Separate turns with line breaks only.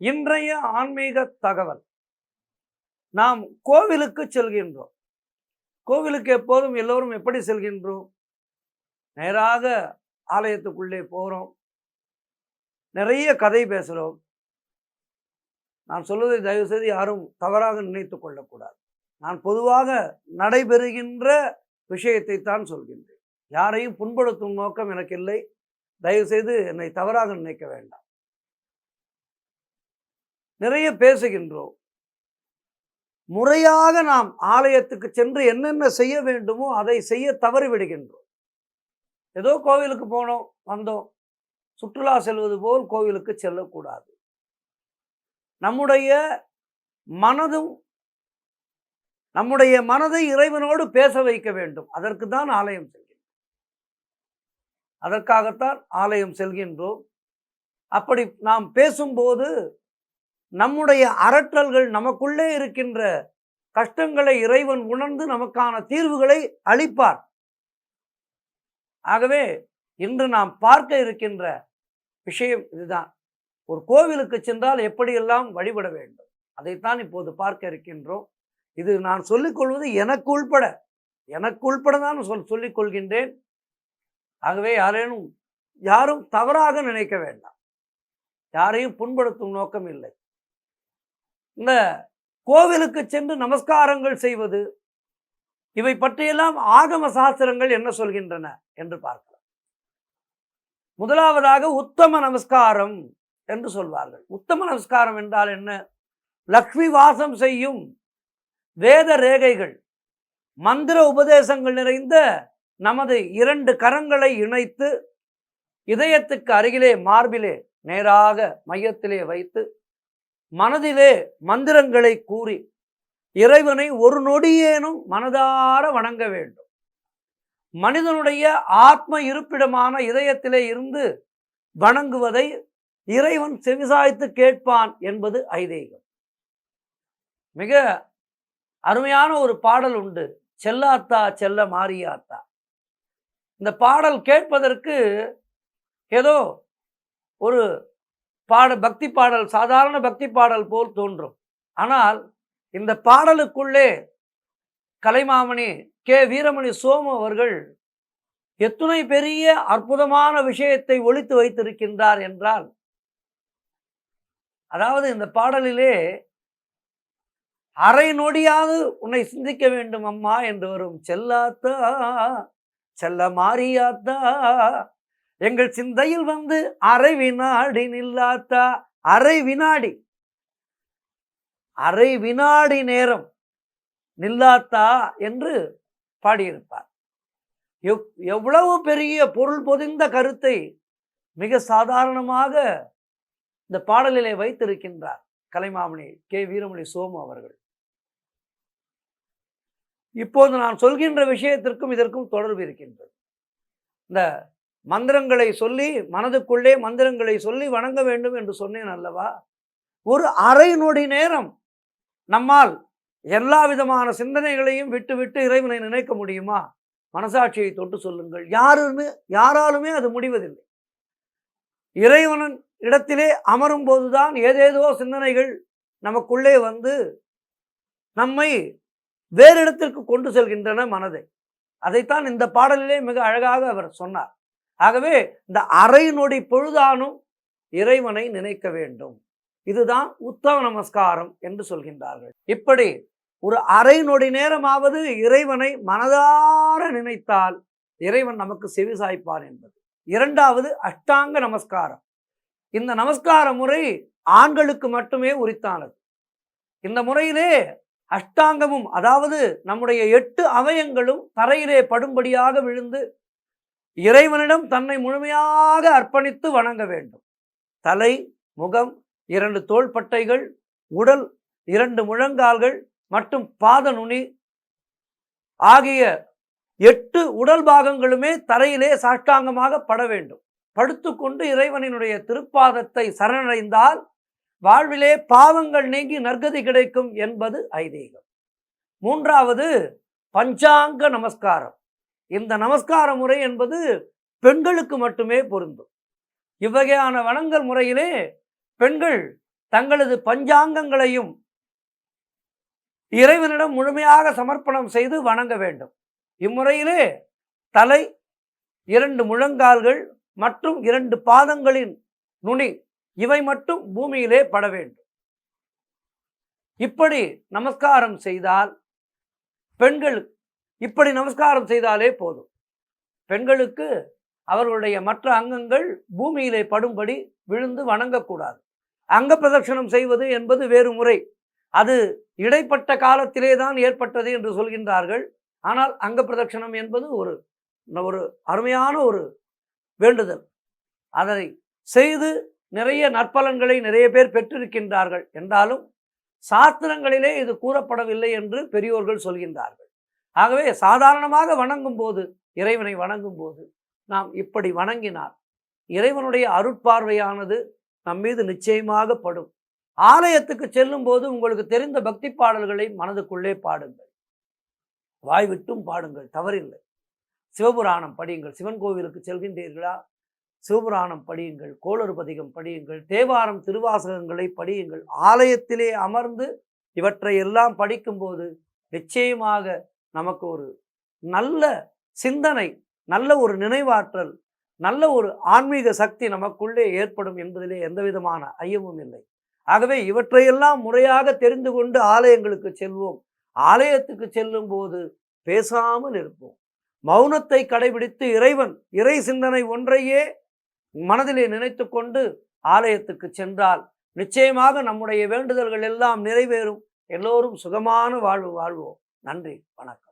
இன்றைய ஆன்மீக தகவல். நாம் கோவிலுக்கு செல்கின்றோம். கோவிலுக்கு எப்போதும் எல்லோரும் எப்படி செல்கின்றோம்? நேராக ஆலயத்துக்குள்ளே போகிறோம், நிறைய கதை பேசுகிறோம். நான் சொல்வதை தயவுசெய்து யாரும் தவறாக நினைத்து கொள்ளக்கூடாது. நான் பொதுவாக நடைபெறுகின்ற விஷயத்தை தான் சொல்கின்றேன். யாரையும் புண்படுத்தும் நோக்கம் எனக்கு இல்லை. தயவுசெய்து என்னை தவறாக நினைக்க வேண்டாம். நிறைய பேசுகின்றோம். முறையாக நாம் ஆலயத்துக்கு சென்று என்னென்ன செய்ய வேண்டுமோ அதை செய்ய தவறிவிடுகின்றோம். ஏதோ கோவிலுக்கு போனோம், வந்தோம், சுற்றுலா செல்வது போல் கோவிலுக்கு செல்லக்கூடாது. நம்முடைய மனதை இறைவனோடு பேச வைக்க வேண்டும். அதற்கு தான் ஆலயம் செல்கின்றோம். அதற்காகத்தான் ஆலயம் செல்கின்றோம். அப்படி நாம் பேசும்போது நம்முடைய அரற்றல்கள், நமக்குள்ளே இருக்கின்ற கஷ்டங்களை இறைவன் உணர்ந்து நமக்கான தீர்வுகளை அளிப்பார். ஆகவே இன்று நாம் பார்க்க இருக்கின்ற விஷயம் இதுதான். ஒரு கோவிலுக்கு சென்றால் எப்படியெல்லாம் வழிபட வேண்டும், அதைத்தான் இப்போது பார்க்க இருக்கின்றோம். இது நான் சொல்லிக்கொள்வது எனக்கு உள்பட தான் சொல்லிக் கொள்கின்றேன். ஆகவே யாரும் தவறாக நினைக்க வேண்டாம். யாரையும் புண்படுத்தும் நோக்கம் இல்லை. இந்த கோவிலுக்கு சென்று நமஸ்காரங்கள் செய்வது, இவை பற்றியெல்லாம் ஆகம சாஸ்திரங்கள் என்ன சொல்கின்றன என்று பார்க்கலாம். முதலாவதாக உத்தம நமஸ்காரம் என்று சொல்வார்கள். உத்தம நமஸ்காரம் என்றால் என்ன? லக்ஷ்மி வாசம் செய்யும் வேத ரேகைகள், மந்திர உபதேசங்கள் நிறைந்த நமது 2 கரங்களை இணைத்து இதயத்துக்கு அருகிலே, மார்பிலே நேராக மையத்திலே வைத்து மனதிலே மந்திரங்களை கூறி இறைவனை ஒரு நொடியேனும் மனதார வணங்க வேண்டும். மனிதனுடைய ஆத்ம இருப்பிடமான இதயத்திலே இருந்து வணங்குவதை இறைவன் செவிசாய்த்து கேட்பான் என்பது ஐதீகம். மிக அருமையான ஒரு பாடல் உண்டு, செல்லாத்தா செல்ல மாரியாத்தா. இந்த பாடல் கேட்பதற்கு ஏதோ ஒரு பக்தி பாடல், சாதாரண பக்தி பாடல் போல் தோன்றும். ஆனால் இந்த பாடலுக்குள்ளே கலைமாமணி கே வீரமணி சோமு அவர்கள் எத்துணை பெரிய அற்புதமான விஷயத்தை ஒளித்து வைத்திருக்கின்றார் என்றால், அதாவது இந்த பாடலிலே அரை நொடியாவது உன்னை சிந்திக்க வேண்டும் அம்மா என்று வரும். செல்லாத்தா செல்ல மாரியாத்தா எங்கள் சிந்தையில் வந்து அரை வினாடி நில்லாத்தா. அரை வினாடி நேரம் நில்லாத்தா என்று பாடியிருப்பார். எவ்வளவு பெரிய பொருள் பொதிந்த கருத்தை மிக சாதாரணமாக இந்த பாடலிலே வைத்திருக்கின்றார் கலைமாமணி கே வீரமணி சோமு அவர்கள். இப்போது நான் சொல்கின்ற விஷயத்திற்கும் இதற்கும் தொடர்பு இருக்கின்றது. இந்த மந்திரங்களை சொல்லி, மனதுக்குள்ளே மந்திரங்களை சொல்லி வணங்க வேண்டும் என்று சொன்னேன் அல்லவா? ஒரு அரை நொடி நேரம் நம்மால் எல்லா விதமான சிந்தனைகளையும் விட்டு இறைவனை நினைக்க முடியுமா? மனசாட்சியை தொட்டு சொல்லுங்கள். யாராலுமே அது முடிவதில்லை. இறைவனின் இடத்திலே அமரும் போதுதான் ஏதேதோ சிந்தனைகள் நமக்குள்ளே வந்து நம்மை வேறு இடத்திற்கு கொண்டு செல்கின்றன மனதை. அதைத்தான் இந்த பாடலிலே மிக அழகாக அவர் சொன்னார். ஆகவே இந்த அரை நொடி பொழுதானும் இறைவனை நினைக்க வேண்டும். இதுதான் உத்தம நமஸ்காரம் என்று சொல்கின்றார்கள். இப்படி ஒரு அரை நொடி நேரமாவது இறைவனை மனதார நினைத்தால் இறைவன் நமக்கு செவி சாய்ப்பான் என்பது. இரண்டாவது அஷ்டாங்க நமஸ்காரம். இந்த நமஸ்கார முறை ஆண்களுக்கு மட்டுமே உரித்தானது. இந்த முறையிலே அஷ்டாங்கமும், அதாவது நம்முடைய 8 அவயங்களும் தரையிலே படும்படியாக விழுந்து இறைவனிடம் தன்னை முழுமையாக அர்ப்பணித்து வணங்க வேண்டும். தலை, முகம், 2 தோள்பட்டைகள், உடல், 2 முழங்கால்கள் மற்றும் பாத நுனி ஆகிய 8 உடல் பாகங்களுமே தரையிலே சாஷ்டாங்கமாக பட வேண்டும். படுத்துக்கொண்டு இறைவனினுடைய திருப்பாதத்தை சரணடைந்தால் வாழ்விலே பாவங்கள் நீங்கி நற்கதி கிடைக்கும் என்பது ஐதீகம். மூன்றாவது பஞ்சாங்க நமஸ்காரம். இந்த நமஸ்கார முறை என்பது பெண்களுக்கு மட்டுமே பொருந்தும். இவ்வகையான வணங்கல் முறையிலே பெண்கள் தங்களது பஞ்சாங்கங்களையும் இறைவனிடம் முழுமையாக சமர்ப்பணம் செய்து வணங்க வேண்டும். இம்முறையிலே தலை, 2 முழங்கால்கள் மற்றும் 2 பாதங்களின் நுனி இவை மட்டும் பூமியிலே பட வேண்டும். இப்படி நமஸ்காரம் செய்தால் பெண்களுக்கு இப்படி நமஸ்காரம் செய்தாலே போதும். பெண்களுக்கு அவர்களுடைய மற்ற அங்கங்கள் பூமியிலே படும்படி விழுந்து வணங்கக்கூடாது. அங்க பிரதட்சணம் செய்வது என்பது வேறு முறை. அது இடைப்பட்ட காலத்திலே தான் ஏற்பட்டது என்று சொல்கின்றார்கள். ஆனால் அங்க பிரதட்சணம் என்பது ஒரு அருமையான ஒரு வேண்டுதல். அதை செய்து நிறைய நற்பலன்களை நிறைய பேர் பெற்றிருக்கின்றார்கள். என்றாலும் சாஸ்திரங்களிலே இது கூறப்படவில்லை என்று பெரியோர்கள் சொல்கின்றார்கள். ஆகவே சாதாரணமாக வணங்கும் போது, இறைவனை வணங்கும் போது நாம் இப்படி வணங்கினால் இறைவனுடைய அருட்பார்வையானது நம் மீது நிச்சயமாக படும். ஆலயத்துக்கு செல்லும் போது உங்களுக்கு தெரிந்த பக்தி பாடல்களை மனதுக்குள்ளே பாடுங்கள், வாய் விட்டும் பாடுங்கள், தவறில்லை. சிவபுராணம் படியுங்கள். சிவன் கோவிலுக்கு செல்கின்றீர்களா, சிவபுராணம் படியுங்கள், கோளறு பதிகம் படியுங்கள், தேவாரம் திருவாசகங்களை படியுங்கள். ஆலயத்திலே அமர்ந்து இவற்றை எல்லாம் படிக்கும்போது நிச்சயமாக நமக்கு ஒரு நல்ல சிந்தனை, நல்ல ஒரு நினைவாற்றல், நல்ல ஒரு ஆன்மீக சக்தி நமக்குள்ளே ஏற்படும் என்பதிலே எந்த விதமான ஐயமும் இல்லை. ஆகவே இவற்றையெல்லாம் முறையாக தெரிந்து கொண்டு ஆலயங்களுக்கு செல்வோம். ஆலயத்துக்கு செல்லும் போது பேசாமல் இருப்போம். மௌனத்தை கடைபிடித்து இறை சிந்தனை ஒன்றையே மனதிலே நினைத்து கொண்டு ஆலயத்துக்கு சென்றால் நிச்சயமாக நம்முடைய வேண்டுதல்கள் எல்லாம் நிறைவேறும். எல்லோரும் சுகமான வாழ்வு வாழ்வோம். நன்றி, வணக்கம்.